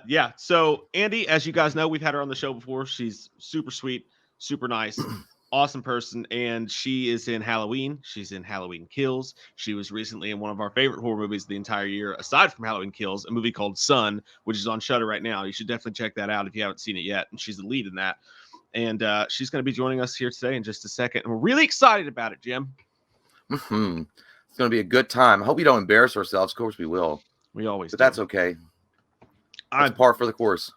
Yeah. So Andy, as you guys know, we've had her on the show before. She's super sweet, super nice, awesome person, and she is in Halloween. She's in Halloween Kills. She was recently in one of our favorite horror movies the entire year, aside from Halloween Kills, a movie called Sun, which is on Shudder right now. You should definitely check that out if you haven't seen it yet. And she's the lead in that. And she's going to be joining us here today in just a second. And we're really excited about it, Jim. Mm-hmm. It's going to be a good time. I hope we don't embarrass ourselves. Of course we will. We always But do. that's okay. That's par for the course.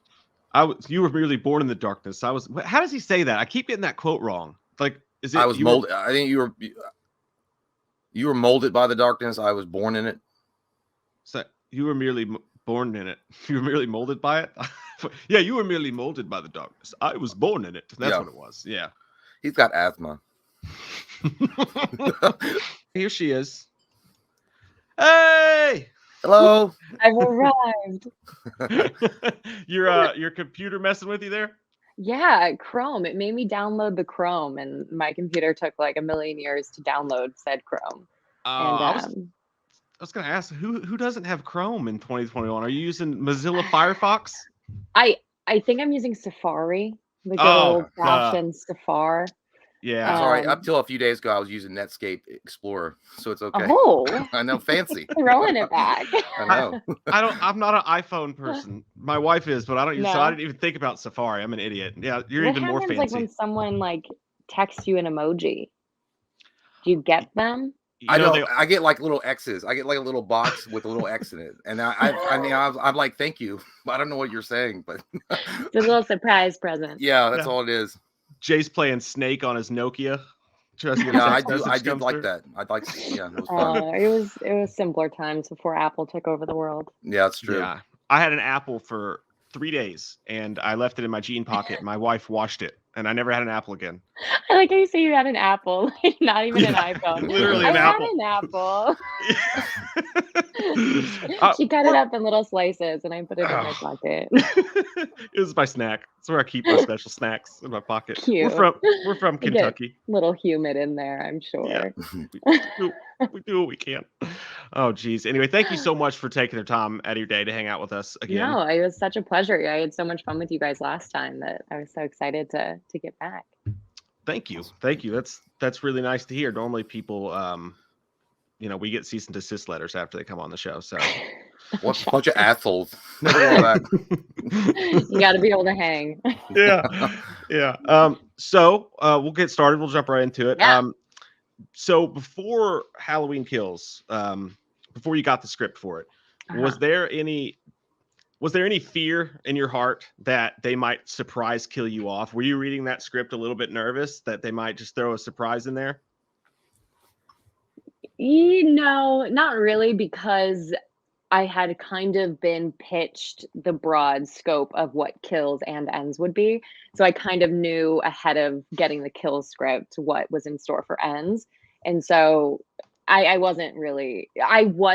You were merely born in the darkness. I was. How does he say that? I keep getting that quote wrong. Like, is it? I was molded. I think you were molded by the darkness. I was born in it. So you were merely born in it. You were merely molded by it. Yeah, you were merely molded by the darkness. I was born in it. That's what it was. Yeah. He's got asthma. Here she is. Hey. Hello. I've arrived. Your computer messing with you there? Yeah, Chrome. It made me download the Chrome, and my computer took like a million years to download said Chrome. I was gonna ask who doesn't have Chrome in 2021? Are you using Mozilla Firefox? I think I'm using Safari, the good old-fashioned Safari. Yeah. Sorry, up till a few days ago, I was using Netscape Explorer, so it's okay. Oh, I know, fancy. Throwing it back. I know. I'm not an iPhone person. My wife is, but I don't use. So I didn't even think about Safari. I'm an idiot. Yeah, you're even more fancy. Like when someone like texts you an emoji, do you get them? I don't. I get like little X's. I get like a little box with a little X in it, and I'm like, thank you. I don't know what you're saying, but it's a little surprise present. Yeah, that's all it is. Jay's playing Snake on his Nokia. I did like that. I'd like. Yeah, it was fun. It was simpler times before Apple took over the world. Yeah, that's true. Yeah, I had an Apple for 3 days, and I left it in my jean pocket. My wife washed it, and I never had an Apple again. I like how you say you had an Apple, like not even an iPhone. Literally an apple. I had an apple. She cut it up in little slices, and I put it in my pocket. It was my snack. That's where I keep my special snacks in my pocket. Cute. We're from Kentucky. A little humid in there, I'm sure. Yeah. We do what we can. Oh, geez. Anyway, thank you so much for taking the time out of your day to hang out with us again. No, it was such a pleasure. I had so much fun with you guys last time that I was so excited to get back. Thank you. That's really nice to hear. Normally people we get cease and desist letters after they come on the show. So what a bunch of assholes. Never know that. You got to be able to hang. Yeah. So we'll get started. We'll jump right into it. Yeah. So before Halloween Kills, before you got the script for it, was there any fear in your heart that they might surprise kill you off? Were you reading that script a little bit nervous that they might just throw a surprise in there? No, not really, because I had kind of been pitched the broad scope of what kills and ends would be. So I kind of knew ahead of getting the kill script what was in store for ends. And so I was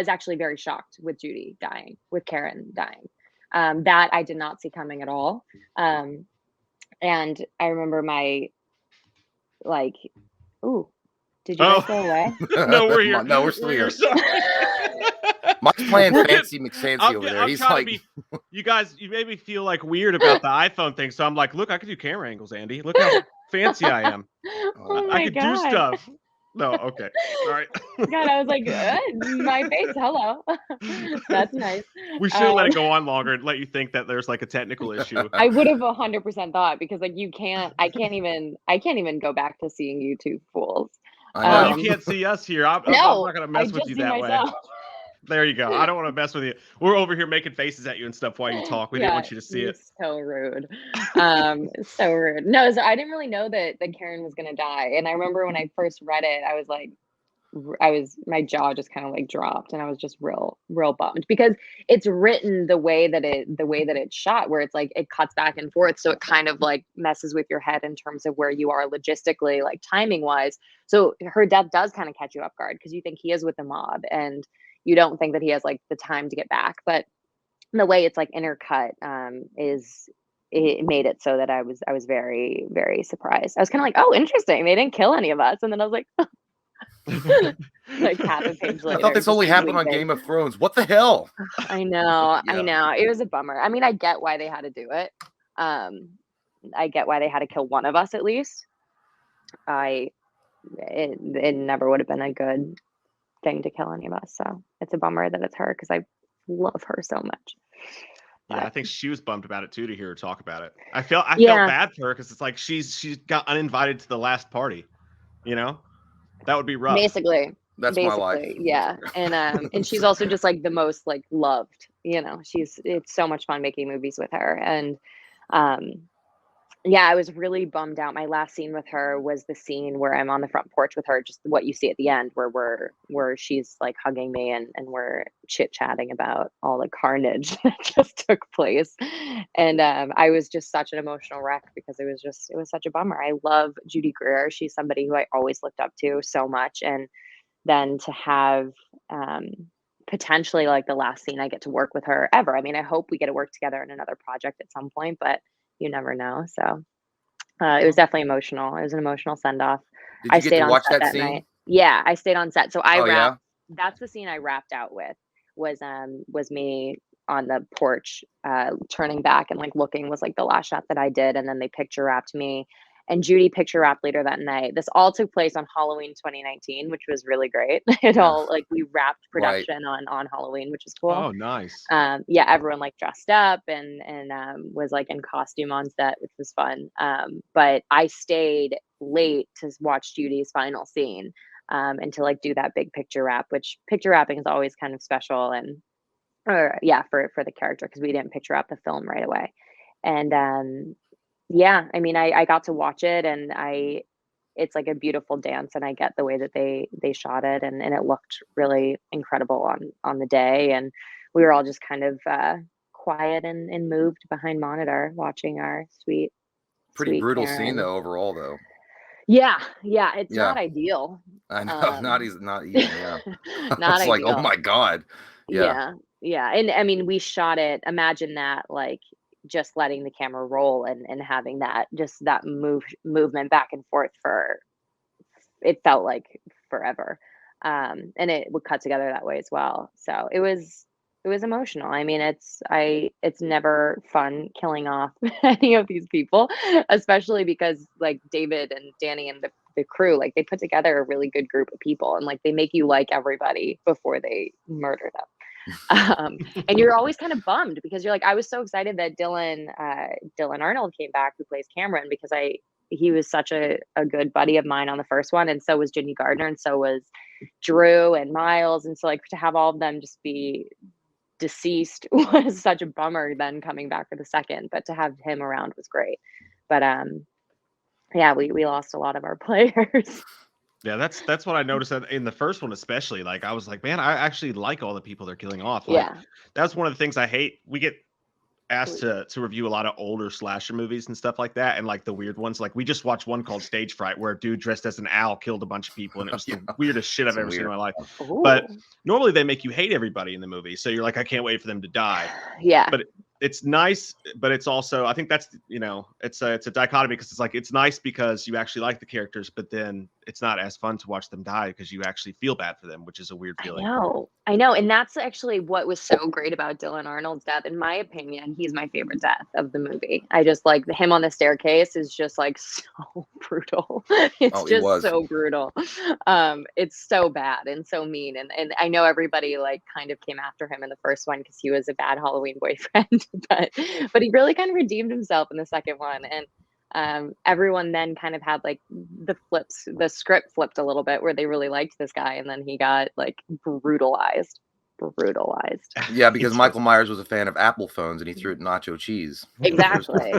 actually very shocked with Judy dying, with Karen dying. That I did not see coming at all. And I remember did you guys go away? No, we're here. No, we're still here. Mike's playing Fancy McFancy over there. He's like, you guys, you made me feel like weird about the iPhone thing. So I'm like, look, I can do camera angles, Andy. Look how fancy I am. I can do stuff. No, okay. All right. God, I was like, my face, hello. That's nice. We should let it go on longer and let you think that there's like a technical issue. I would have 100% thought, because like I can't even go back to seeing you two fools. You can't see us here. I'm not gonna mess with you that myself. way. There you go. I don't want to mess with you. We're over here making faces at you and stuff while you talk. We didn't want you to see it. So rude. So rude. No, so I didn't really know that Karen was gonna die. And I remember when I first read it, my jaw just kind of like dropped, and I was just real bummed, because it's written the way that it's shot, where it's like it cuts back and forth, so it kind of like messes with your head in terms of where you are logistically, like timing wise. So her death does kind of catch you off guard, because you think he is with the mob and you don't think that he has like the time to get back. But the way it's like intercut it made it so that I was very, very surprised. I was kind of like, oh, interesting, they didn't kill any of us. And then I was like, Like half a page later. I thought this just, only like, happened on weeping. Game of Thrones. What the hell? I know, I Yeah. know. It was a bummer. I mean, I get why they had to do it. I get why they had to kill one of us at least. It never would have been a good thing to kill any of us. So it's a bummer that it's her because I love her so much. Yeah, I But think she was bummed about it too to hear her talk about it. I felt yeah, bad for her because it's like she's got uninvited to the last party. You know, that would be rough. basically, That's my life. yeah. And she's also just like the most like loved. It's so much fun making movies with her. And um, yeah, I was really bummed out. My last scene with her was the scene where I'm on the front porch with her, just what you see at the end, where she's like hugging me and we're chit chatting about all the carnage that just took place. And I was just such an emotional wreck because it was such a bummer. I love Judy Greer. She's somebody who I always looked up to so much. And then to have potentially like the last scene I get to work with her ever. I mean, I hope we get to work together in another project at some point, but you never know. So it was definitely emotional. It was an emotional send off. Did I you get stayed to on watch set that that night. scene? Yeah, I stayed on set. So I Oh yeah. wrapped. That's the scene I wrapped out with. Was me on the porch, turning back and like looking was like the last shot that I did, and then they picture wrapped me. And Judy picture wrapped later that night. This all took place on Halloween 2019, which was really great. It Yeah. all like we wrapped Right. production on Halloween, which is cool. Oh, nice. Yeah, everyone like dressed up and was like in costume on set, which was fun. But I stayed late to watch Judy's final scene, and to like do that big picture wrap, which picture wrapping is always kind of special and or yeah, for the character because we didn't picture wrap the film right away. And yeah, I mean, I got to watch it and it's like a beautiful dance and I get the way that they shot it and it looked really incredible on the day and we were all just kind of quiet and moved behind monitor watching our Pretty sweet brutal scene Karen. though overall though. Yeah, it's Yeah. not ideal. I know. Not easy. Not even. Yeah. Not It's like, oh ideal. my God. Yeah. Yeah. And I mean, we shot it. Imagine that, like just letting the camera roll and having that just that movement back and forth for it felt like forever. And it would cut together that way as well. So it was emotional. I mean, it's never fun killing off any of these people, especially because like David and Danny and the crew, like they put together a really good group of people and like they make you like everybody before they murder them. And you're always kind of bummed because you're like, I was so excited that Dylan Arnold came back, who plays Cameron, because he was such a good buddy of mine on the first one, and so was Ginny Gardner, and so was Drew and Miles, and so like to have all of them just be deceased was such a bummer. Then coming back for the second, but to have him around was great. But yeah, we lost a lot of our players. Yeah, that's what I noticed in the first one, especially. Like, I was like, man, I actually like all the people they're killing off. Like, Yeah. that's one of the things I hate. We get asked to review a lot of older slasher movies and stuff like that, and like the weird ones. Like, we just watched one called Stage Fright, where a dude dressed as an owl killed a bunch of people, and it was the weirdest shit I've ever seen in my life. Ooh. But normally they make you hate everybody in the movie, so you're like, I can't wait for them to die. Yeah. But it's nice, but it's also, I think that's, it's a dichotomy because it's like, it's nice because you actually like the characters, but then it's not as fun to watch them die because you actually feel bad for them, which is a weird feeling. I know. And that's actually what was so great about Dylan Arnold's death. In my opinion, he's my favorite death of the movie. I just like him on the staircase is just like so brutal. It's just so brutal. It's so bad and so mean. And I know everybody like kind of came after him in the first one because he was a bad Halloween boyfriend, but he really kind of redeemed himself in the second one. And everyone then kind of had like the script flipped a little bit where they really liked this guy and then he got like brutalized. Yeah, because Michael Myers was a fan of Apple phones and he threw it nacho cheese. Exactly.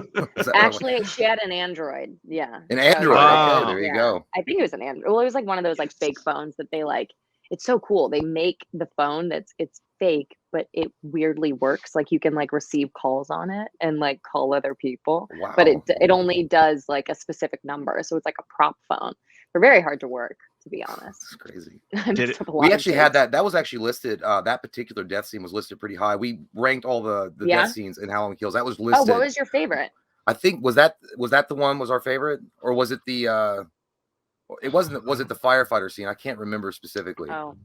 Actually, she had an Android. Yeah. An Android. Okay, there you go. I think it was an Android. Well, it was like one of those like fake phones that they like. It's so cool. They make the phone it's fake, but it weirdly works. Like you can like receive calls on it and like call other people. Wow. But it only does like a specific number. So it's like a prop phone. They're very hard to work, to be honest. It's crazy. We actually had that. That was actually listed. That particular death scene was listed pretty high. We ranked all the death scenes in Halloween Kills. That was listed. Oh, what was your favorite? I think was that the one was our favorite, or was it the It wasn't. Was it the firefighter scene? I can't remember specifically. Oh,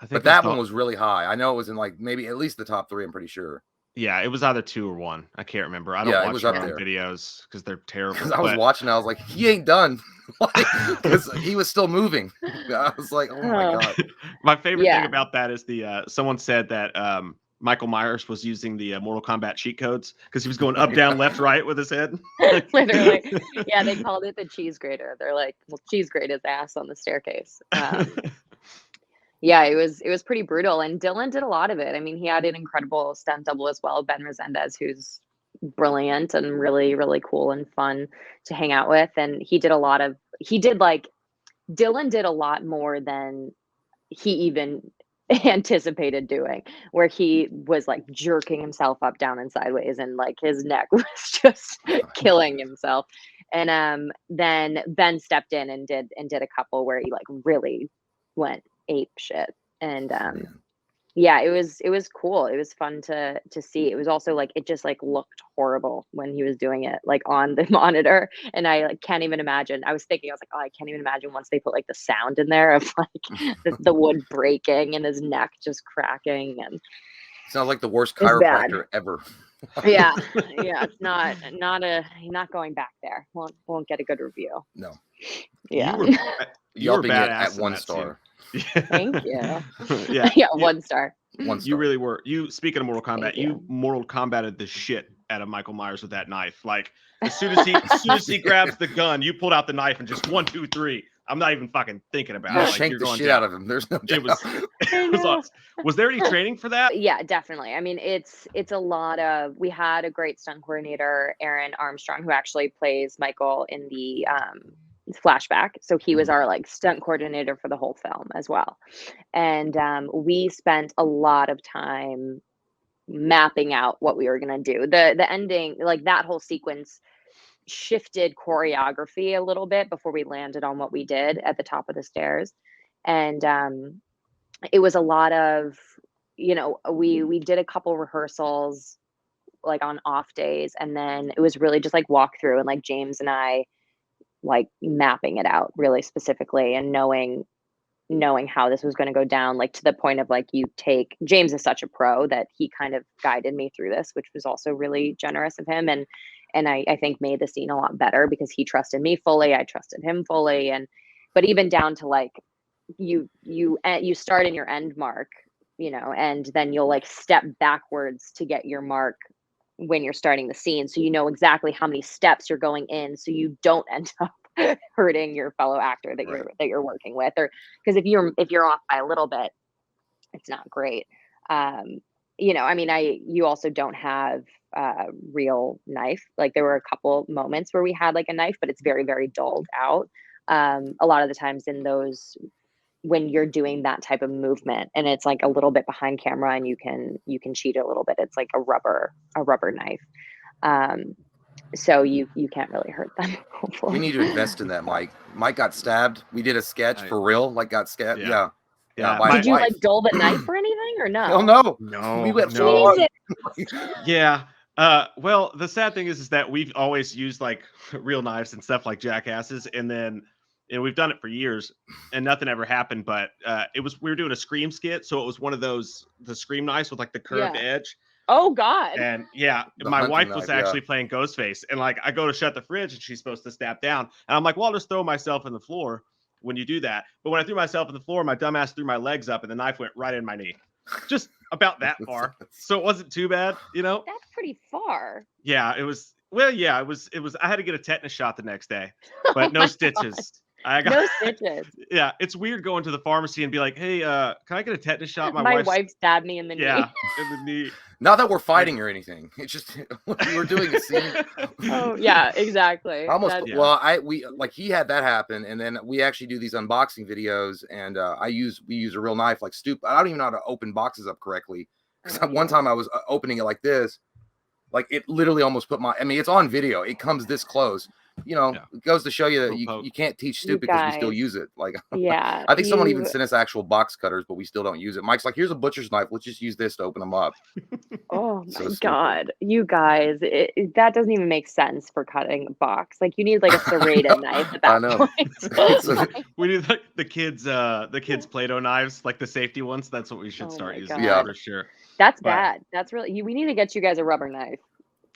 I think But it was that the- one was really high. I know it was in like maybe at least the top 3. I'm pretty sure. Yeah, it was either 2 or 1. I can't remember. I don't Yeah, it watch was my up own there. videos because they're terrible. 'Cause I was but- watching, I was like, he ain't done, because he was still moving. I was like, oh my god. My favorite thing Yeah. about that is the someone said that Michael Myers was using the Mortal Kombat cheat codes because he was going up, down, left, right with his head. Literally. Yeah, they called it the cheese grater. They're like, well, cheese grate his ass on the staircase. Yeah, it was pretty brutal. And Dylan did a lot of it. I mean, he had an incredible stunt double as well, Ben Resendez, who's brilliant and really, really cool and fun to hang out with. And Dylan did a lot more than he even anticipated doing, where he was like jerking himself up, down, and sideways, and like his neck was just killing himself. And then Ben stepped in and did a couple where he like really went ape shit. And yeah, it was cool. It was fun to see. It was also like it just like looked horrible when he was doing it like on the monitor, and I like can't even imagine. I was like, oh, I can't even imagine once they put like the sound in there of like the wood breaking and his neck just cracking. And Sounds like the worst It's bad. chiropractor ever. yeah, it's not going back there. Won't get a good review. No. Yeah. You were Yelping it badass at in 1 that star. scene. Thank you. Yeah, Yeah, 1 star. 1 star. you really were. You speaking of Mortal Kombat, Thank you you. Mortal Kombated the shit out of Michael Myers with that knife. Like as soon as he grabs the gun, you pulled out the knife and just 1, 2, 3. I'm not even fucking thinking about You it. Like, shanked you're the going shit down. out of him. There's no doubt. It was awesome. Was there any training for that? Yeah, definitely. I mean, it's a lot of. We had a great stunt coordinator, Aaron Armstrong, who actually plays Michael in the flashback. So he was our like stunt coordinator for the whole film as well. And we spent a lot of time mapping out what we were gonna do. The ending, like that whole sequence, shifted choreography a little bit before we landed on what we did at the top of the stairs. And it was a lot of, we did a couple rehearsals like on off days, and then it was really just like walk through and like James and I like mapping it out really specifically and knowing how this was going to go down, like to the point of like James is such a pro that he kind of guided me through this, which was also really generous of him. And I think made the scene a lot better because he trusted me fully, I trusted him fully. But even down to like you start in your end mark, and then you'll like step backwards to get your mark when you're starting the scene, so you know exactly how many steps you're going in, so you don't end up hurting your fellow actor that you're working with, or because if you're off by a little bit, it's not great. I mean, you also don't have a real knife. Like there were a couple moments where we had like a knife, but it's very, very dulled out. A lot of the times in those, when you're doing that type of movement and it's like a little bit behind camera and you can cheat a little bit, it's like a rubber knife. So you can't really hurt them. Hopefully. We need to invest in that, Mike. Mike got stabbed. We did a sketch for real, like got stabbed. Yeah. Yeah. Yeah. Did you like dull the knife or anything, or no? Oh no. No. We went no. full on. Yeah. Well, the sad thing is that we've always used like real knives and stuff like jackasses, and then we've done it for years, and nothing ever happened. But we were doing a Scream skit, so it was one of the Scream knives with like the curved edge. Oh God. And yeah, The my hunting wife knife, was actually playing Ghostface, and like I go to shut the fridge, and she's supposed to snap down, and I'm like, well, I'll just throw myself in the floor when you do that. But when I threw myself in the floor, my dumbass threw my legs up, and the knife went right in my knee, just about that far. So it wasn't too bad, That's pretty far. Yeah, it was. Well, yeah, it was. I had to get a tetanus shot the next day, but no stitches. I got no stitches. Yeah, it's weird going to the pharmacy and be like, hey, can I get a tetanus shot? My wife stabbed me in the knee. Yeah, in the knee. Not that we're fighting or anything. It's just we were doing a scene. Oh yeah, exactly. He had that happen, and then we actually do these unboxing videos, and we use a real knife, like I don't even know how to open boxes up correctly. Because one time I was opening it like this, like it literally almost put it's on video. It comes this close, it goes to show you that Little poke. you can't teach You stupid because we still guys. use it. Like, Yeah, I think someone even sent us actual box cutters, but we still don't use it. Mike's like, here's a butcher's knife. Let's just use this to open them up. Oh So my stupid. God, you guys, that doesn't even make sense for cutting a box. Like you need like a serrated knife at I that know. point. So- Like, We need like the kids Play-Doh knives, like the safety ones. That's what we should Oh start my using God. for sure. that's But- bad. That's really we need to get you guys a rubber knife.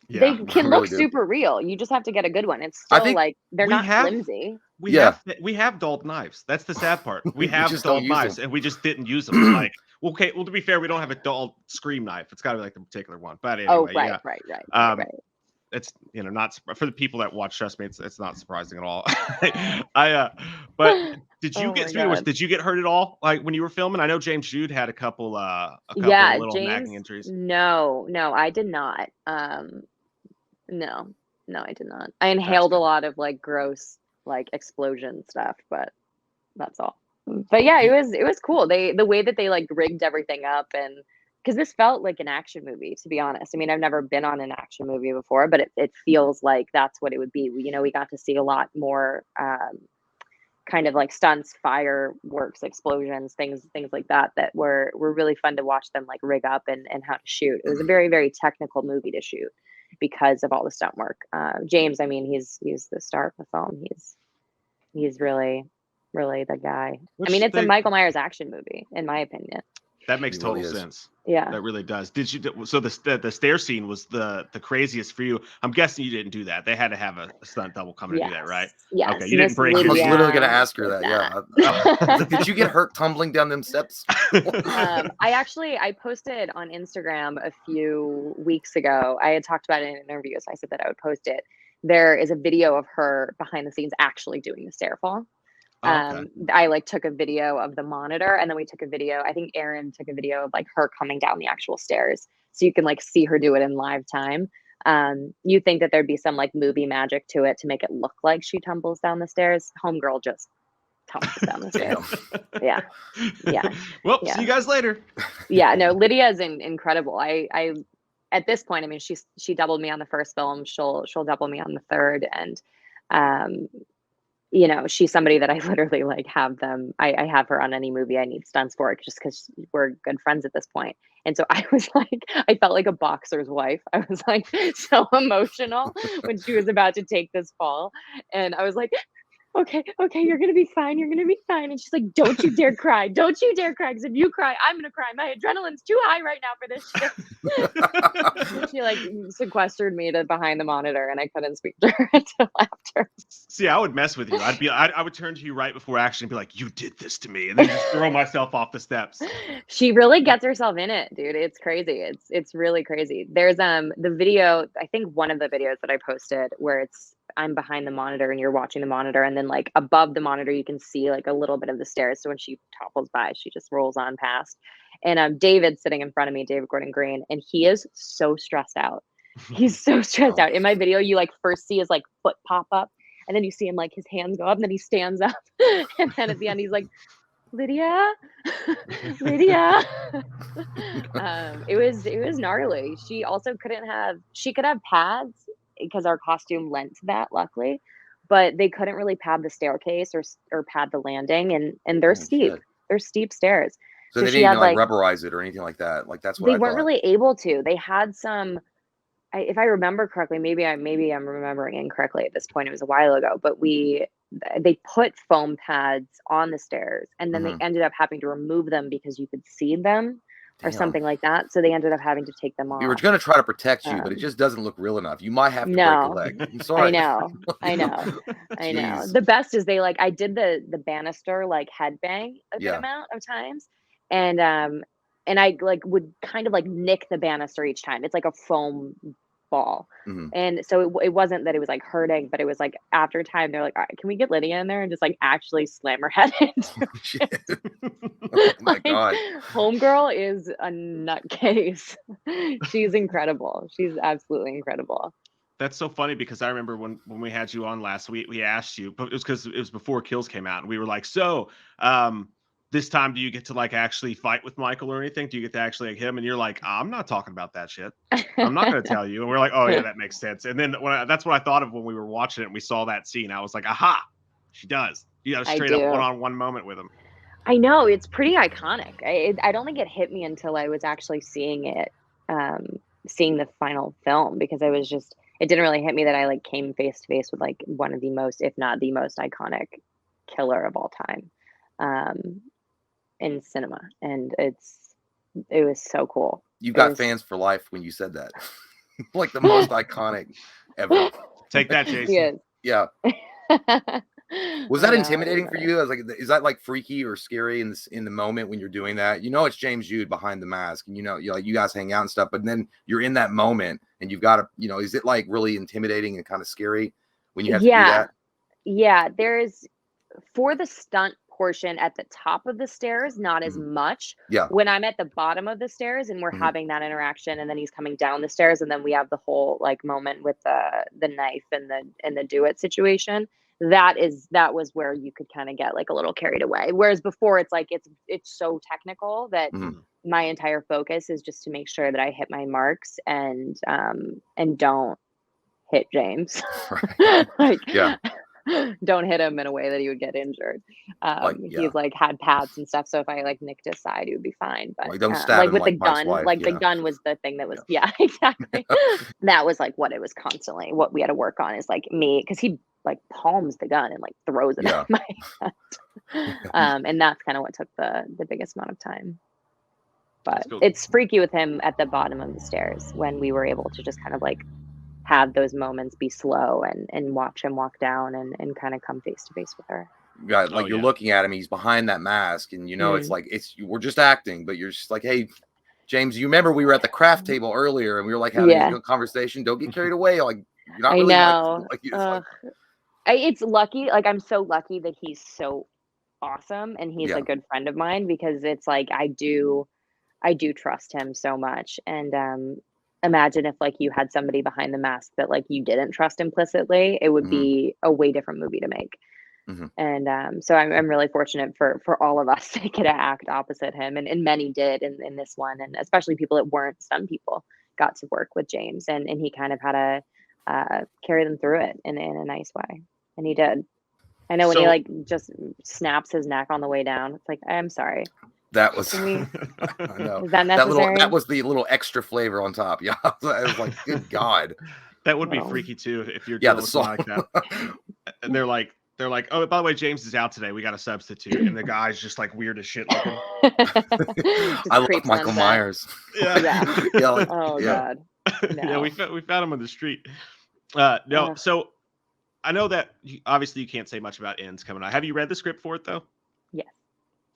Yeah, They can really look do. super real. You just have to get a good one. It's I still think like they're we not have- flimsy. we Yeah. have dulled knives. That's the sad part. We We have just don't dulled use knives, them. and we just didn't use them. Like, okay, well, to be fair, we don't have a dull scream knife. It's got to be like the particular one. But anyway, Oh, right, yeah, right. it's not for the people that watch. Trust me, it's not surprising at all. But did you Oh get my speaking of which, God. did you get hurt at all? Like when you were filming? I know James Jude had a couple Yeah, little James. nagging injuries. No, I did not. No, I did not. I inhaled a good. lot of like gross like explosion stuff, but that's all. But yeah, it was cool. The way that they like rigged everything up, and because this felt like an action movie, to be honest. I mean, I've never been on an action movie before, but it feels like that's what it would be. We got to see a lot more kind of like stunts, fireworks, explosions, things like that were really fun to watch them like rig up and how to shoot. It was a very, very technical movie to shoot because of all the stunt work. James, I mean, he's the star of the film. He's really the guy. I mean, it's a Michael Myers action movie, in my opinion. That makes It total really is. sense. Yeah. That really does. Did you? So the stair scene was the craziest for you. I'm guessing you didn't do that. They had to have a stunt double come and do that, right? Yes. Okay, you didn't break I your was Yeah. literally going to ask her that. Yeah. I was like, did you get hurt tumbling down them steps? I posted on Instagram a few weeks ago. I had talked about it in an interview, so I said that I would post it. There is a video of her behind the scenes actually doing the stair fall. Okay. I like took a video of the monitor, and then we took a video. I think Erin took a video of like her coming down the actual stairs, so you can like see her do it in live time. You think that there'd be some like movie magic to it to make it look like she tumbles down the stairs. Homegirl just tumbles down the stairs. Yeah. Well, Yeah. see you guys later. Yeah. No, Lydia is incredible. I at this point, I mean, she doubled me on the first film. She'll double me on the third, and she's somebody that I literally like have them. I have her on any movie I need stunts for, just because we're good friends at this point. And so I was like, I felt like a boxer's wife. I was like so emotional when she was about to take this fall. And I was like, okay, you're going to be fine. You're going to be fine. And she's like, don't you dare cry. Don't you dare cry. Because if you cry, I'm going to cry. My adrenaline's too high right now for this shit. She like sequestered me to behind the monitor, and I couldn't speak to her until after. See, I would mess with you. I would turn to you right before action and be like, "You did this to me," and then just throw myself off the steps. She really gets herself in it, dude. It's crazy. It's really crazy. There's the video, I think one of the videos that I posted where I'm behind the monitor and you're watching the monitor, and then like above the monitor you can see like a little bit of the stairs. So when she topples by, she just rolls on past. And David's sitting in front of me, David Gordon Green, and he is so stressed out. He's so stressed out. In my video, you like first see his like foot pop up, and then you see him like his hands go up, and then he stands up, and then at the end he's like, Lydia. It was gnarly. She also she could have pads because our costume lent to that, luckily, but they couldn't really pad the staircase or pad the landing, and they're steep. Shit. They're steep stairs. So they she didn't had, even like like- rubberize it or anything like that. Like that's what They I weren't thought. really able to. They had some. If I remember correctly, maybe I'm remembering incorrectly at this point. It was a while ago, but they put foam pads on the stairs, and then they ended up having to remove them because you could see them or Damn. something like that. So they ended up having to take them off. We were going to try to protect you, but it just doesn't look real enough. You might have to break a leg. I'm sorry. I know. Jeez. The best is I did the banister like headbang a good amount of times, and I like would kind of like nick the banister each time. It's like a foam ball, and so it wasn't that it was like hurting, but it was like after time they're like, all right, can we get Lydia in there and just like actually slam her head into Shit. Oh my God. Homegirl is a nutcase. She's incredible. She's absolutely incredible. That's so funny because I remember when we had you on last week, we asked you, but it was because it was before Kills came out, and we were like, so this time, do you get to like actually fight with Michael or anything? Do you get to actually like him? And you're like, I'm not talking about that shit. I'm not going to tell you. And we're like, oh yeah, that makes sense. And then that's what I thought of when we were watching it and we saw that scene. I was like, aha, she does. You got a straight up one-on-one moment with him. I know, it's pretty iconic. I don't think it hit me until I was actually seeing it, seeing the final film, because it didn't really hit me that I like came face to face with like one of the most, if not the most iconic killer of all time, in cinema. And it was so cool. You got fans for life when you said that. Like the most iconic ever. Take that, Jason. Yeah. Was that intimidating for you? I was like, is that like freaky or scary in the moment when you're doing that? You know, it's James Jude behind the mask, and you know, you like you guys hang out and stuff, but then you're in that moment and you've got to, you know, is it like really intimidating and kind of scary when you have to do that? Yeah, there's for the stunt portion at the top of the stairs, not as much. Yeah. When I'm at the bottom of the stairs and we're having that interaction, and then he's coming down the stairs, and then we have the whole like moment with the knife and the do it situation. That was where you could kind of get like a little carried away. Whereas before it's like, it's so technical that my entire focus is just to make sure that I hit my marks and don't hit James. Like, don't hit him in a way that he would get injured. He's like had pads and stuff. So if I like nicked his side, he would be fine. But like, don't stab like him with like the gun, wife, the gun was the thing that was, exactly. That was like what it was constantly, what we had to work on is like me, because he like palms the gun and like throws it at my hand. And that's kind of what took the biggest amount of time. But it's freaky with him at the bottom of the stairs when we were able to just kind of like have those moments be slow and watch him walk down and kind of come face to face with her. Yeah, like you're looking at him, he's behind that mask, and you know it's like we're just acting, but you're just like, hey, James, you remember we were at the craft table earlier and we were like having a good conversation. Don't get carried away. Like you're not really it's lucky. Like I'm so lucky that he's so awesome and he's a good friend of mine, because it's like I do trust him so much. And imagine if like you had somebody behind the mask that like you didn't trust implicitly, it would be a way different movie to make. And so I'm really fortunate for all of us to get to act opposite him, and many did in this one, and especially people that weren't stunt people got to work with James, and he kind of had to carry them through it in a nice way, and he did. I know when he like just snaps his neck on the way down, it's like, I'm sorry. That was, I know. Is that necessary? That was the little extra flavor on top. Yeah, I was like, good God. That would be freaky too if you're doing something like that. And they're like, oh, by the way, James is out today. We got a substitute, and the guy's just like weird as shit looking. I love Michael Myers. God. No. Yeah, we found him on the street. So I know that obviously you can't say much about Ends coming out. Have you read the script for it though? Yes.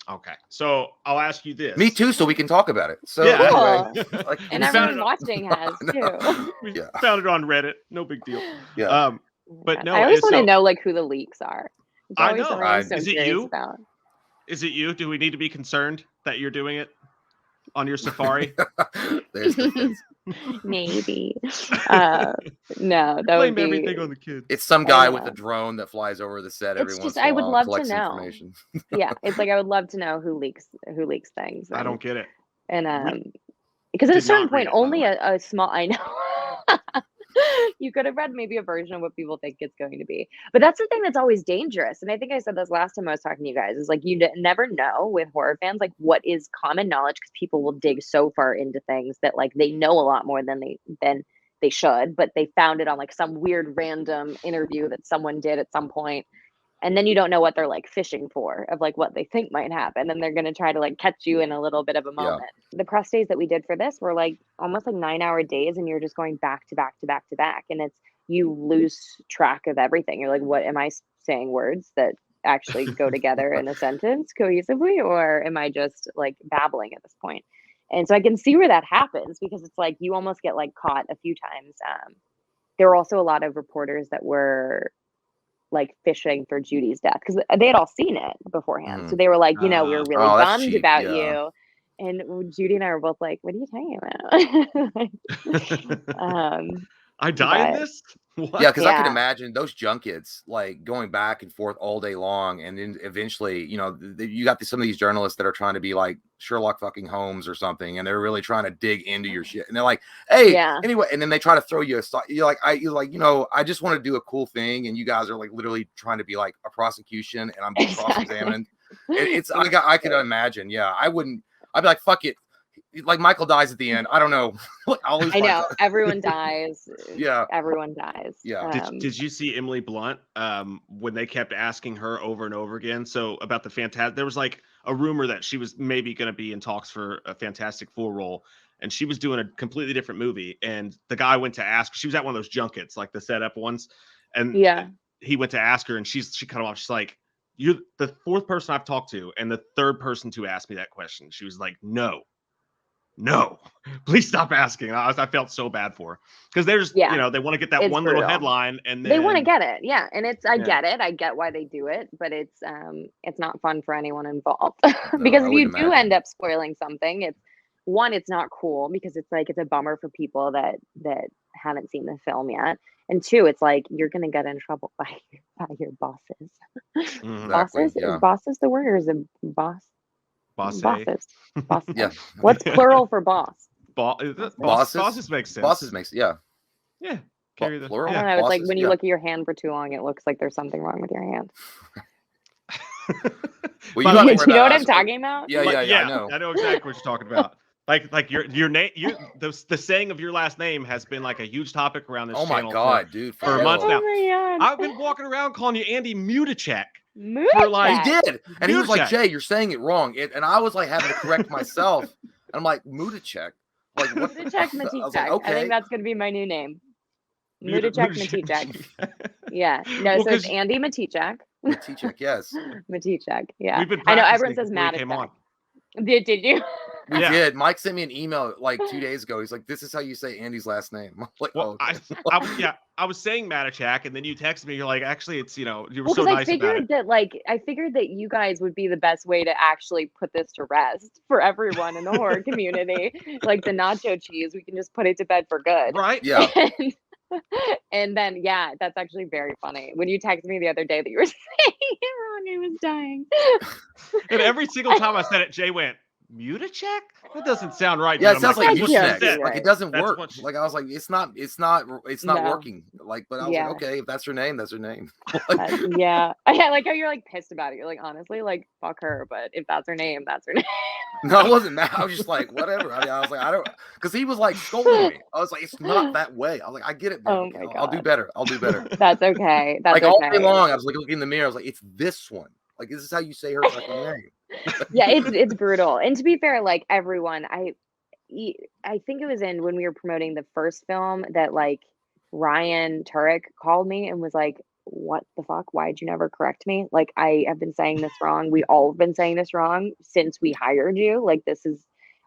Okay, so I'll ask you this. Me too, so we can talk about it. So anyway, and everyone watching has too. We found it on Reddit. No big deal. Yeah. But no, I always want to know like who the leaks are. I know. Is it you? Is it you? Do we need to be concerned that you're doing it on your safari? There's the kids. Maybe. No, that would be everything on the kids. It's some guy with a drone that flies over the set every once in a while. I would love to know. It's like I would love to know who leaks things. I don't get it. And because at a certain point, only a small. I know. You could have read maybe a version of what people think it's going to be, but that's the thing that's always dangerous. And I think I said this last time I was talking to you guys, is like you never know with horror fans like what is common knowledge, because people will dig so far into things that like they know a lot more than they should, but they found it on like some weird random interview that someone did at some point. And then you don't know what they're like fishing for of like what they think might happen. And they're going to try to like catch you in a little bit of a moment. The press days that we did for this were like almost like 9-hour days. And you're just going back to back to back to back. And you lose track of everything. You're like, what am I saying words that actually go together in a sentence cohesively? Or am I just like babbling at this point? And so I can see where that happens, because it's like you almost get like caught a few times. There were also a lot of reporters that were like fishing for Judy's death, because they had all seen it beforehand. So they were like, we were really bummed about you. And Judy and I were both like, what are you talking about? I die in But this? What? Yeah, because I can Yeah. imagine those junkets like going back and forth all day long, and then eventually, you know, you got some of these journalists that are trying to be like Sherlock fucking Holmes or something, and they're really trying to dig into your shit, and they're like, "Hey, Yeah. anyway," and then they try to throw you a you're like, you know, I just want to do a cool thing, and you guys are like literally trying to be like a prosecution, and I'm being cross-examined. It's I could imagine, yeah, I'd be like, fuck it. Like Michael dies at the end. I don't know. I know everyone dies. Yeah, everyone dies. yeah. Did you see Emily Blunt when they kept asking her over and over again? So about the Fantastic, there was like a rumor that she was maybe going to be in talks for a Fantastic Four role, and she was doing a completely different movie. And the guy went to ask. She was at one of those junkets, like the setup ones, and he went to ask her, and she cut him off. She's like, "You're the fourth person I've talked to, and the third person to ask me that question." She was like, No, please stop asking. I felt so bad for her because there's, you know, they want to get that one little headline, and then they want to get it. Yeah, and I get it. I get why they do it, but it's not fun for anyone involved because if you do end up spoiling something, it's not cool because it's like it's a bummer for people that haven't seen the film yet, and two, it's like you're gonna get in trouble by your bosses. Exactly, yeah. Boss is the word, or is it boss? Bosses. Yeah. What's plural for boss? Bosses makes sense. Bosses makes yeah. Carry the plural. I don't know. It's like when you look at your hand for too long, it looks like there's something wrong with your hand. Well, you know what I'm talking about? Yeah, I know. I know exactly what you're talking about. Like your name, the saying of your last name has been like a huge topic around this channel. Oh my god, dude! For months now. Oh my god. I've been walking around calling you Andi Matichak. He did, and he was like, "Jay, you're saying it wrong," and I was like having to correct myself. And I'm like, Matichak, like what? Matichak. Like, okay. I think that's gonna be my new name. Matichak. Yeah, no, so it's Andi Matichak. Matichak, yes. Matichak, yeah. I know everyone says Matichak. Did you? We did. Mike sent me an email like 2 days ago. He's like, "This is how you say Andy's last name." I'm like, well, okay. I was saying Matichak, and then you texted me. You're like, actually, it's you were so nice about it. I figured that you guys would be the best way to actually put this to rest for everyone in the horror community. Like the nacho cheese, we can just put it to bed for good, right? Yeah. And then, that's actually very funny. When you texted me the other day that you were saying it wrong, I was dying. And every single time I said it, Jay went, Mutichek? That doesn't sound right. Yeah, it sounds like Mutichek. Right. Like it doesn't work. Like I was like, it's not working. Like, but I was like, okay, if that's her name, that's her name. Yeah. I like how you're like pissed about it. You're like, honestly, like fuck her. But if that's her name, that's her name. No, I wasn't mad. I was just like, whatever. I was like, I don't, because he was like scolding me. I was like, it's not that way. I was like, I get it, man. Oh my God. I'll do better. That's okay. That's like okay. all day long, I was like looking in the mirror. I was like, it's this one. Like, this is how you say her fucking name. Yeah, it's brutal. And to be fair, like everyone, I think it was when we were promoting the first film that like Ryan Turek called me and was like, what the fuck? Why'd you never correct me? Like, I have been saying this wrong. We all have been saying this wrong since we hired you. Like, this is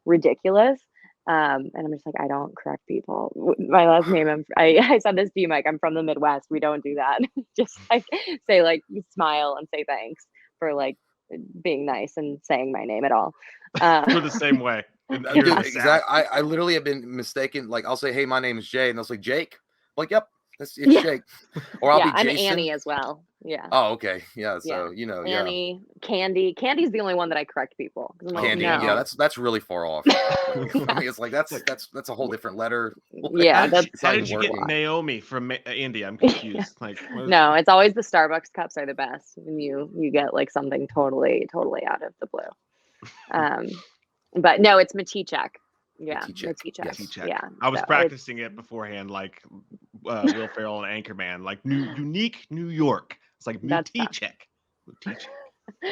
ridiculous. And I'm just like, I don't correct people. My last name, I said this to you, Mike. I'm from the Midwest. We don't do that. Just like say like smile and say thanks for like being nice and saying my name at all. We're the same way. Exactly. I literally have been mistaken. Like, I'll say, hey, my name is Jay, and they'll say Jake. I'm like, yep, it's Jake. Or I'll be Jason. I'm Annie as well. Yeah. Oh, okay. Yeah. So Annie, Candy. Candy's the only one that I correct people. Like, Candy. No. Yeah, that's really far off. I mean, it's like that's a whole different letter. Yeah. How did you get Naomi from India? I'm confused. Like, no, it's always the Starbucks cups are the best, and you get like something totally out of the blue. But no, it's Matichak. Yeah, Matichak. Yeah, I was practicing it beforehand, like Will Ferrell and Anchorman, like unique New York. It's like Matichak.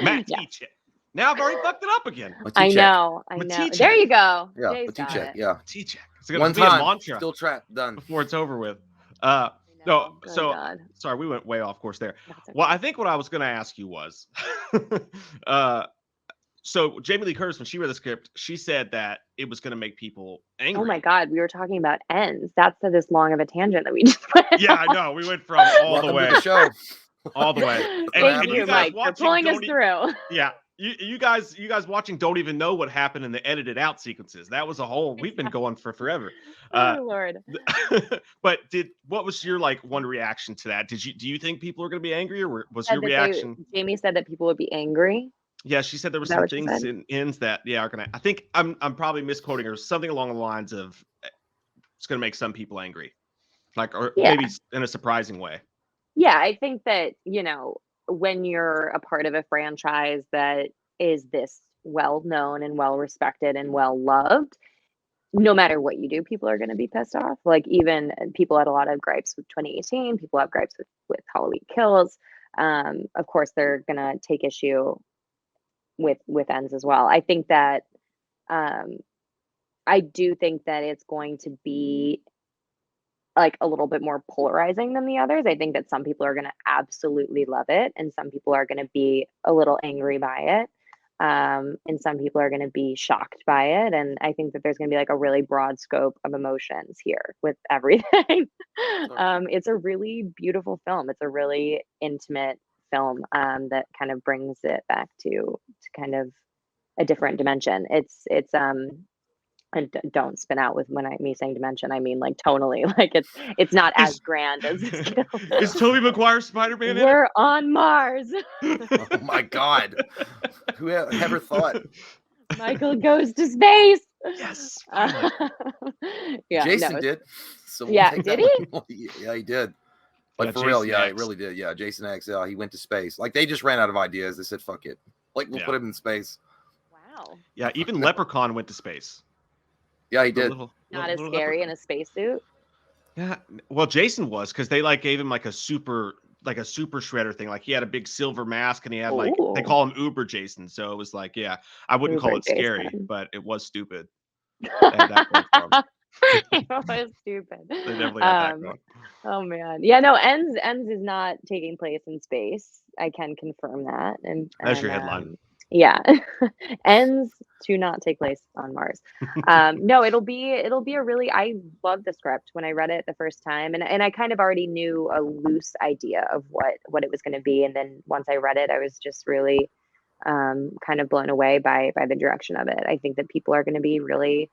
Matichak. Now I've already fucked it up again. Matichak. I know. There you go. Yeah, Matichak. Yeah, Matichak. It's gonna be a mantra. Still trapped. Done before it's over with. Sorry, we went way off course there. Okay. Well, I think what I was going to ask you was, so Jamie Lee Curtis, when she read the script, she said that it was going to make people angry. Oh my God, we were talking about ends. That's this long of a tangent that we just went Yeah, I know. We went from all the way. Show. All the way. Thank you, Mike, for pulling us through. Yeah. You guys watching don't even know what happened in the edited out sequences. That was a whole. We've been going for forever. Oh Lord. But what was your like one reaction to that? Do you think people are going to be angry, or was your Said that reaction? Jamie said that people would be angry. Yeah, she said there were Is that some what she things said? in ends that are gonna. I think I'm probably misquoting her. Something along the lines of it's gonna make some people angry, like or Yeah. maybe in a surprising way. Yeah, I think that, when you're a part of a franchise that is this well known and well respected and well loved, no matter what you do, people are going to be pissed off. Like, even people had a lot of gripes with 2018, people have gripes with Halloween Kills. Of course, they're going to take issue with ends as well. I think that um, I do think that it's going to be like a little bit more polarizing than the others. I think that some people are going to absolutely love it, and some people are going to be a little angry by it. And some people are going to be shocked by it. And I think that there's going to be like a really broad scope of emotions here with everything. It's a really beautiful film. It's a really intimate film that kind of brings it back to kind of a different dimension. It's and don't spin out with me saying dimension. I mean like tonally, like it's not as Is grand as this is Tobey Maguire Spider-Man in it? We're on Mars. Oh my God. Who ever thought? Michael goes to space. Yes. Yeah, Jason no. did. So we'll Yeah, take did that he? one. Yeah, he did. Like Yeah, for real, Jason yeah, he X. really did. Yeah, Jason X. Yeah, he went to space. Like they just ran out of ideas. They said, "Fuck it." Like we'll Yeah. put him in space. Wow. Yeah, even Leprechaun went to space. Yeah, he The did. Not as little scary in Leprechaun. a spacesuit. Yeah, well, Jason was because they like gave him like a super shredder thing. Like he had a big silver mask and he had like they Ooh. call him Uber Jason. So it was like, yeah, I wouldn't call Uber it scary, Jason. but it was stupid. They had that going for 'em. It was stupid. They definitely had that going. Oh man. Yeah, no, ends is not taking place in space. I can confirm that. That's your headline. Yeah. Ends to not take place on Mars. No, it'll be a really I love the script when I read it the first time, and I kind of already knew a loose idea of what it was going to be, and then once I read it, I was just really kind of blown away by the direction of it. I think that people are going to be really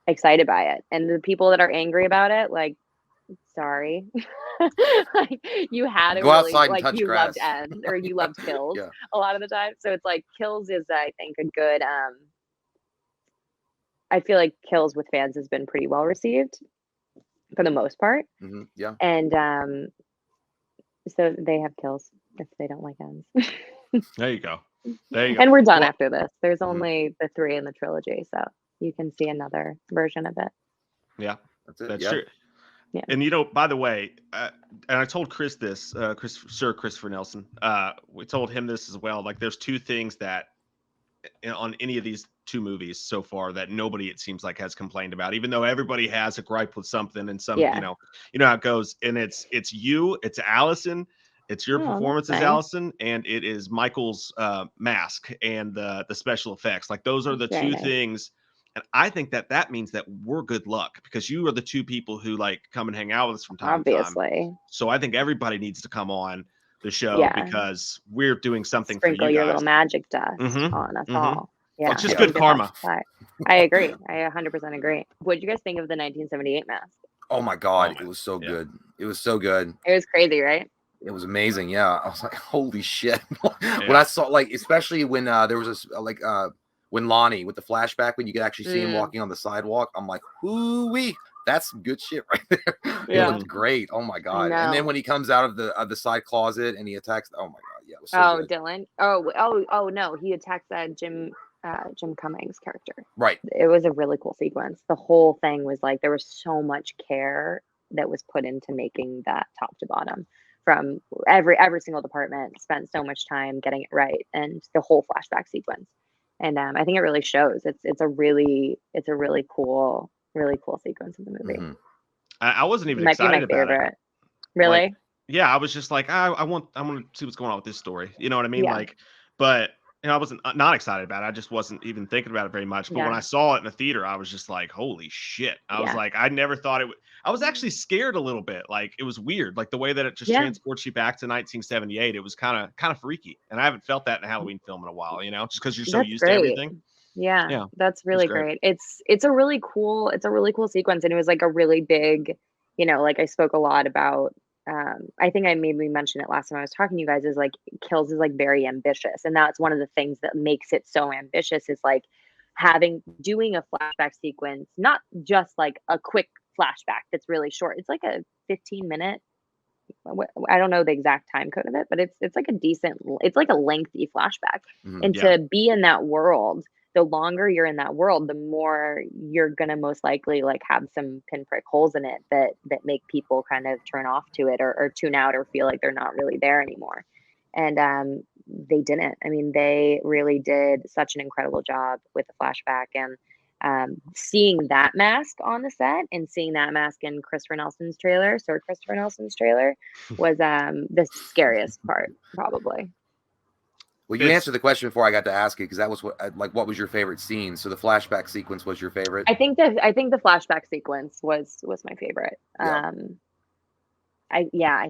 excited by it, and the people that are angry about it, like, sorry. Like, you had to Go really outside and like, touch you grass. loved Ends or you loved Kills Yeah. a lot of the time. So it's like Kills is, I think, a good I feel like Kills with fans has been pretty well received for the most part. Yeah. And so they have Kills if they don't like Ends. There you go. There you go. And we're done Well, after this. There's only the 3 in the trilogy, so you can see another version of it. yeah, That's it. that's Yeah. true. Yeah. And by the way, and I told Chris this, Sir Christopher Nelson. We told him this as well. Like, there's two things that on any of these two movies so far that nobody, it seems like, has complained about, even though everybody has a gripe with something and some, Yeah. you know how it goes. And it's you, it's Allison, it's your Oh, that's performance as nice. Allison, and it is Michael's mask and the special effects. Like, those are the Very two nice. things. And I think that means that we're good luck because you are the two people who like come and hang out with us from time to time. Obviously. So I think everybody needs to come on the show Yeah. because we're doing something Sprinkle for you your guys. little magic dust Mhm, on us mhm. all. Yeah. It's just Yeah. good karma. I agree. I 100% agree. What did you guys think of the 1978 mask? Oh my God, man. it was so Yeah. good. It was so good. It was crazy, right? It was amazing. Yeah, I was like, holy shit. When Yeah. I saw, like, especially when there was when Lonnie with the flashback, when you could actually see him walking on the sidewalk, I'm like, hoo-wee, that's some good shit right there. Yeah. It looked great. Oh my God. know. And then when he comes out of the side closet and he attacks, oh my God, yeah, it was so good. Dylan. Oh no, he attacks Jim Cummings' character. Right. It was a really cool sequence. The whole thing was like there was so much care that was put into making that top to bottom. From every single department spent so much time getting it right, and the whole flashback sequence. And I think it really shows. It's a really cool sequence in the movie. Mhm. I wasn't even Might be my excited about it. favorite. Really? Yeah, I was just like, I want to see what's going on with this story. You know what I mean? Yeah. Like, but And I wasn't not excited about it. I just wasn't even thinking about it very much. But when I saw it in the theater, I was just like, holy shit. I was like, I never thought it would. I was actually scared a little bit. Like it was weird. Like the way that it just transports you back to 1978. It was kind of freaky. And I haven't felt that in a Halloween film in a while, just because you're so used to everything. Yeah, that's really great. It's a really cool sequence. And it was like a really big, like I spoke a lot about, I think I maybe mentioned it last time I was talking to you guys, is like Kills is like very ambitious. And that's one of the things that makes it so ambitious, is like doing a flashback sequence, not just like a quick flashback that's really short. It's like a 15-minute, I don't know the exact time code of it, but it's like it's like a lengthy flashback. And to be in that world, the longer you're in that world, the more you're going to most likely like have some pinprick holes in it that make people kind of turn off to it or tune out or feel like they're not really there anymore. And they didn't. I mean, they really did such an incredible job with the flashback. And seeing that mask on the set and seeing that mask in Christopher Nelson's trailer was the scariest part, probably. Well, you answered the question before I got to ask it, because that was what was your favorite scene? So the flashback sequence was your favorite? I think the flashback sequence was my favorite. Yeah. I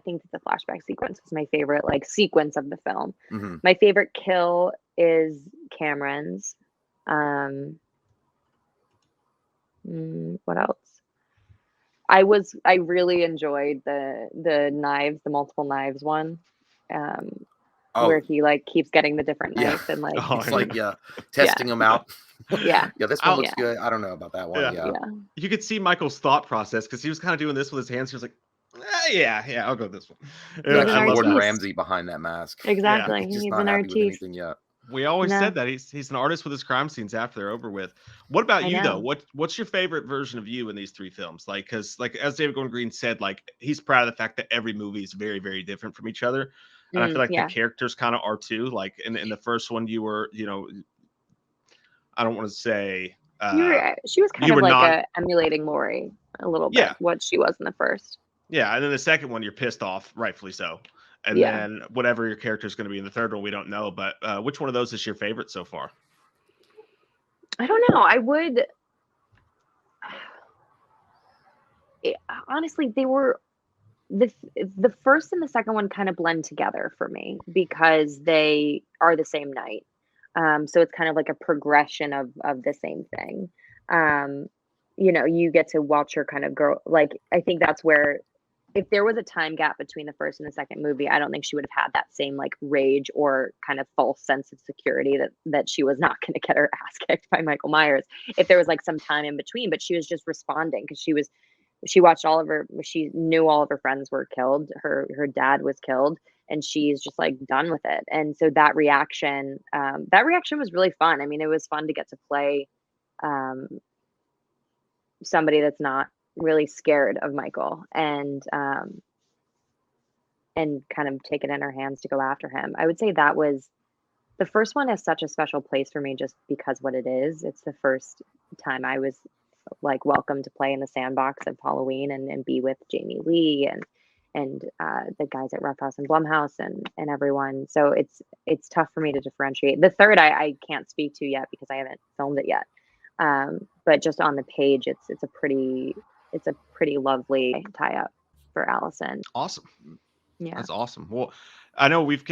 think that the flashback sequence was my favorite like sequence of the film. Mm-hmm. My favorite kill is Cameron's. What else? I really enjoyed the knives, the multiple knives one. Where he like keeps getting the different knives and like it's like testing them out. This one looks good. I don't know about that one. Yeah. You could see Michael's thought process, because he was kind of doing this with his hands. He was like, I'll go this one. Like Gordon Ramsay behind that mask. Exactly. He's an artiste. We always said that he's an artist with his crime scenes after they're over with. What about you though? What's your favorite version of you in these three films? Like, because like as David Gordon Green said, like he's proud of the fact that every movie is very, very different from each other. And I feel like the characters kind of are too. Like in the first one, you were, I don't want to say she was kind of like emulating Lori a little bit, what she was in the first. Yeah, and then the second one, you're pissed off, rightfully so. And then whatever your character is going to be in the third one, we don't know. But which one of those is your favorite so far? I don't know. I would honestly, they were the first and the second one kind of blend together for me because they are the same night. So it's kind of like a progression of the same thing. You get to watch her kind of grow. Like, I think that's where, if there was a time gap between the first and the second movie, I don't think she would have had that same like rage or kind of false sense of security that she was not going to get her ass kicked by Michael Myers if there was like some time in between. But she was just responding because she watched she knew all of her friends were killed. Her dad was killed, and she's just like done with it. And so that reaction was really fun. I mean, it was fun to get to play somebody that's not really scared of Michael and kind of take it in her hands to go after him. I would say that was the first one has such a special place for me just because what it is. It's the first time I was like welcome to play in the sandbox of Halloween and be with Jamie Lee and the guys at Rough House and Blumhouse and everyone. So it's tough for me to differentiate. The third I can't speak to yet because I haven't filmed it yet. But just on the page, it's a pretty lovely tie-up for Allison. Awesome. Yeah, that's awesome. Well, I know we've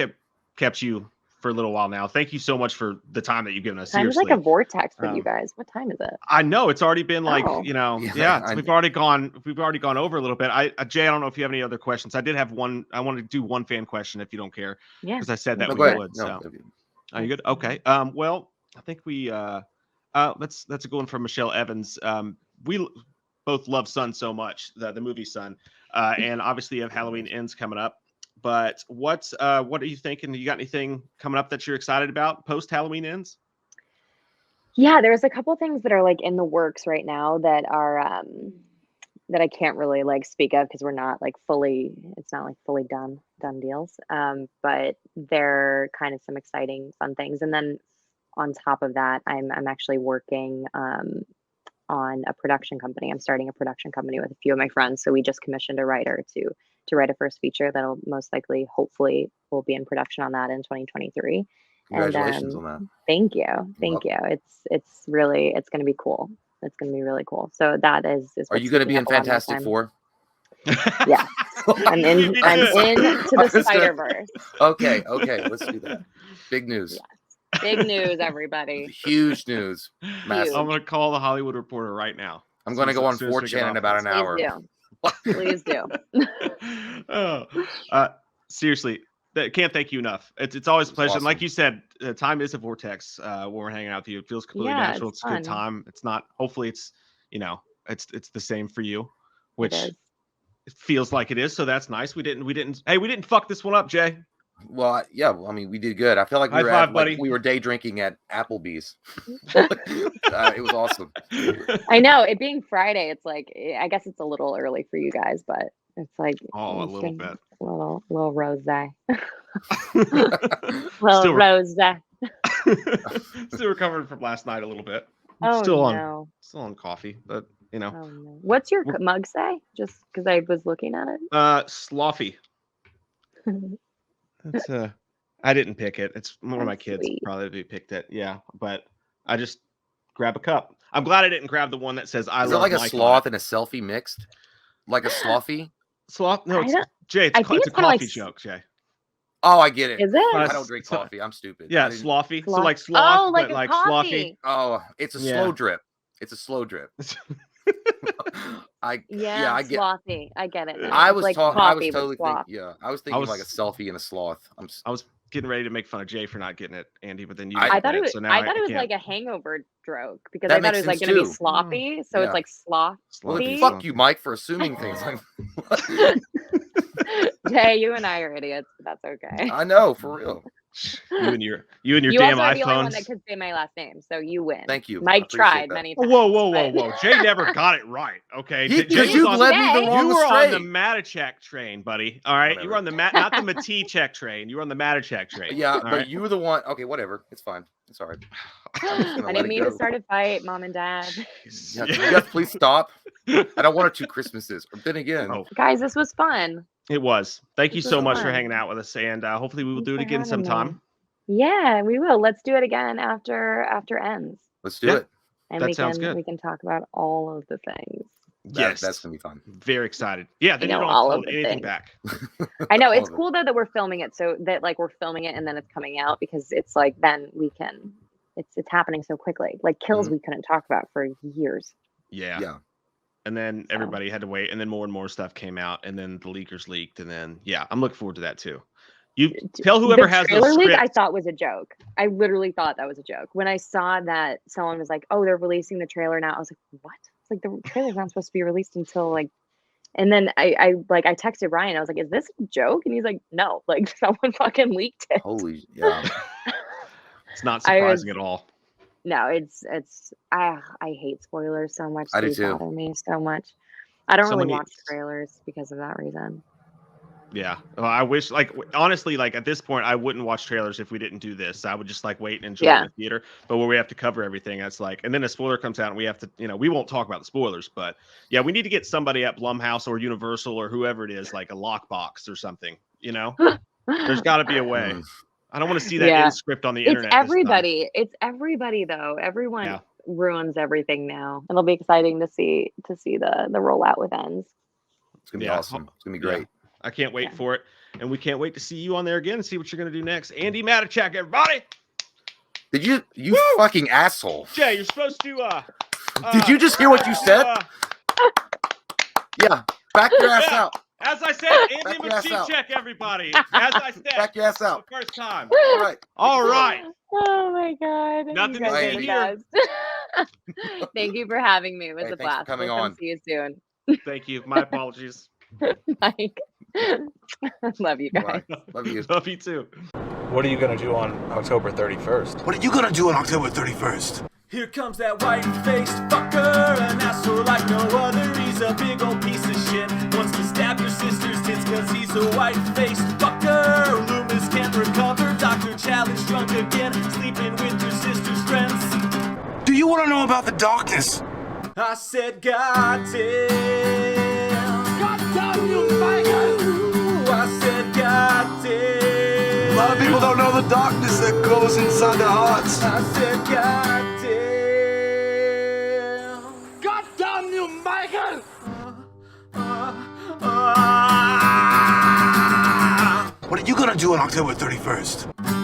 kept you for a little while now. Thank you so much for the time that you've given us. Time is like a vortex for you guys. What time is it? I know it's already been like we've already gone over a little bit. Jay, I don't know if you have any other questions. I did have one. I want to do one fan question if you don't care. Yeah, because I said that we would. So, are you good? Okay. Well, I think we that's a good one from Michelle Evans. We both love Sun so much, the movie Sun, and obviously you have Halloween Ends coming up. But what are you thinking? You got anything coming up that you're excited about post Halloween Ends? Yeah, there's a couple things that are like in the works right now that are that I can't really like speak of because we're not like fully. It's not like fully done deals. But they're kind of some exciting, fun things. And then on top of that, I'm actually working on a production company. I'm starting a production company with a few of my friends. So we just commissioned a writer to write a first feature that'll most likely, hopefully, will be in production on that in 2023. Congratulations on that. Thank you. It's going to be cool. It's going to be really cool. So that is Are you going to be in Fantastic Four? Yeah. I'm in to the Spider-Verse. Okay, let's do that. Big news. Yes. Big news, everybody. Huge news. Massive. I'm going to call the Hollywood Reporter right now. I'm going to go on 4chan in about an hour. Please do. Seriously, can't thank you enough. It's always a pleasure. Awesome. And like you said, time is a vortex when we're hanging out with you. It feels completely natural. It's a good time. It's not. Hopefully, it's it's the same for you, which it feels like it is. So that's nice. We didn't fuck this one up, Jay. Well, yeah. I mean, we did good. I feel like we were day drinking at Applebee's. It was awesome. I know, it being Friday, it's like, I guess it's a little early for you guys, but it's like a little bit, little rosé, little rosé. Still recovering from last night a little bit. Still on coffee, but Oh, no. What's your mug say? Just because I was looking at it. Sloppy. It's I didn't pick it. It's one of my kids probably picked it. Yeah, but I just grab a cup. I'm glad I didn't grab the one that says "I love." Is it like a sloth and a selfie mixed? Like a slothy? Sloth? No, Jay. It's a coffee joke, Jay. Oh, I get it. Is it? I don't drink coffee. I'm stupid. Yeah, slothy. So like sloth, but like slothy. Oh, it's a slow drip. It's a slow drip. I get slothy. I get it. I was totally thinking. I was thinking like a selfie and a sloth. I was getting ready to make fun of Jay for not getting it, Andy, but then you. I thought it was. So I thought it was like a hangover joke because I thought it was like going to be sloppy. So it's like sloth. Well, fuck you, Mike, for assuming things. Jay, you and I are idiots, but that's okay. I know, for real. You and your damn iPhones. You also are the only one that could say my last name, so you win. Thank you. Mike tried many times. Whoa. Jay never got it right. Okay. You led me the wrong You were astray. on the Matichak train, buddy. All right. Whatever. You were on the not the Matichak train. You were on the Matichak train. Yeah, but you were the one. Okay, whatever. It's fine. It's all right. I didn't mean to start a fight, Mom and Dad. Yeah, can you guys please stop? I don't want 2 Christmases. Or then again, guys, this was fun. It was. Thank you so much for hanging out with us, and hopefully we will do it again sometime. Yeah, we will. Let's do it again after ends. Let's do it. And we can talk about all of the things. Yes, that's gonna be fun. Very excited. Yeah, then you don't hold anything back. I know it's cool though that we're filming it, so that like we're filming it and then it's coming out because it's like then we can. It's happening so quickly. Like kills we couldn't talk about for years. Yeah. And then everybody had to wait, and then more and more stuff came out, and then the leakers leaked, and then I'm looking forward to that too. You tell whoever has the script. I thought was a joke. I literally thought that was a joke when I saw that someone was like, "Oh, they're releasing the trailer now." I was like, "What?" It's like the trailer's not supposed to be released until like. And then I texted Ryan. I was like, "Is this a joke?" And he's like, "No, like someone fucking leaked it." Holy It's not surprising at all. No, I hate spoilers so much. I do too. They bother me so much. I don't really watch trailers because of that reason. Yeah. Well, I wish, honestly, at this point, I wouldn't watch trailers if we didn't do this. I would just wait and enjoy it in the theater. But where we have to cover everything, it's and then a spoiler comes out and we have to, we won't talk about the spoilers. But yeah, we need to get somebody at Blumhouse or Universal or whoever it is, like a lockbox or something. There's got to be a way. I don't want to see that in script on the internet. It's everybody though. Everyone ruins everything now. It'll be exciting to see the rollout with ends. It's gonna be awesome. It's gonna be great. I can't wait for it, and we can't wait to see you on there again and see what you're gonna do next. Andi Matichak, everybody. Did you fucking asshole? Jay, you're supposed to. Did you just hear what you said? Yeah, back your ass out. As I said, Andi Matichak, everybody. As I said, back your ass out. The first time. All right. Oh my God. Nothing to say here. Thank you for having me. It was a blast. For coming on. See you soon. Thank you. My apologies. Mike. Love you guys. Love you. Love you too. What are you going to do on October 31st? What are you going to do on October 31st? Here comes that white-faced fucker, an asshole like no other. He's a big old piece of shit. Wants to stab your sister's tits cause he's a white-faced fucker. Loomis can't recover. Dr. Challenge drunk again, sleeping with your sister's friends. Do you want to know about the darkness? I said, God damn. God damn you, Mike! I said, God damn. lot of people don't know the darkness that goes inside their hearts. I said, goddamn. Goddamn you, Michael! What are you gonna do on October 31st?